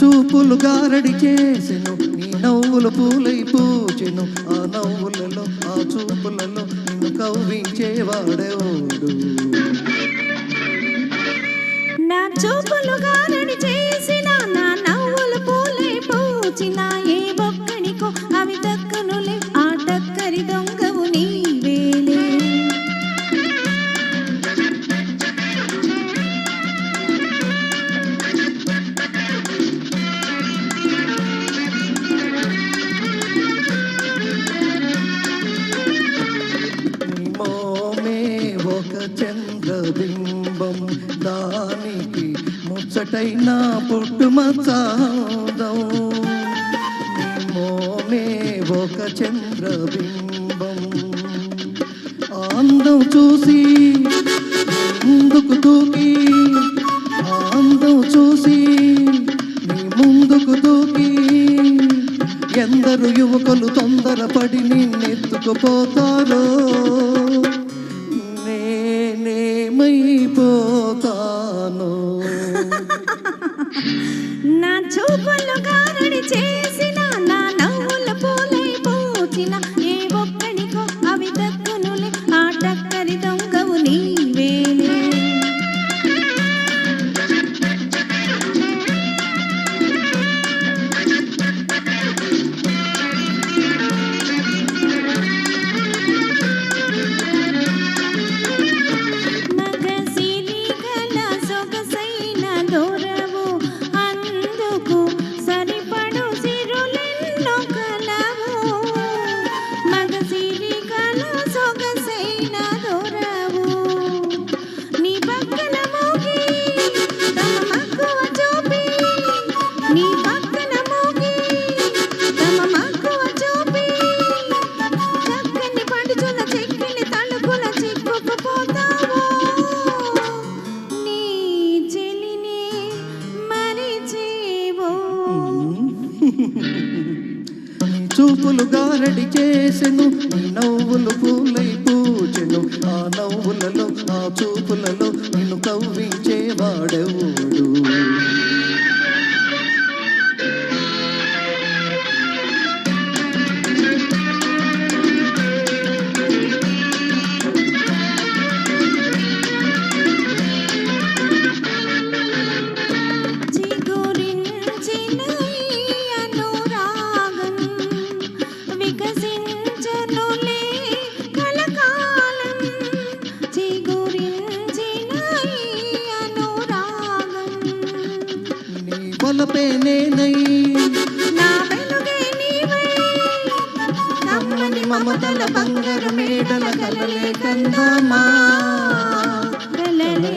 చూపులు గారడి చేసెను, నీ నవ్వులు పూలై పూచెను. ఆ నవ్వులలో ఆ చూపులలో నిన్ను కవ్వించేవాడెవడు? నా చూపులు గారడి చేసిన, నా నవ్వులు పూలై పూచిన, ఏ ఒక్కడికో అవి దక్కనులే, ఆ టక్కరి దొంగవు నీవేలే. ఒక చంద్రబింబం, దానికి ముచ్చటైన పుట్టుమచాదం. మోమే ఒక చంద్రబింబం, అందం చూసి ముందుకు దూకి, అందం చూసి నీ ముందుకు దూకి, ఎందరు యువకులు తొందరపడి నిన్నెత్తుకుపోతారో, నేనేమైపోతాను. నా చూపులు గారడి చేసిన, నా నవ్వులు పూలై పూచిన, ఏ ఒక్కడికో అవి దక్కునులే, ఆ టక్కరి దొంగవు నీవేలే. నీ చూపులు గారడి చేసెను, నీ నవ్వులు పూలై పూచెను. ఆ నవ్వులలో ఆ చూపులలో నిన్ను కవ్వించేవాడెవడు? వలపే నేనై, నా వెలుగే నీవై, కమ్మని మమతల బంగారు మేడల కలలే కందామా, కలలే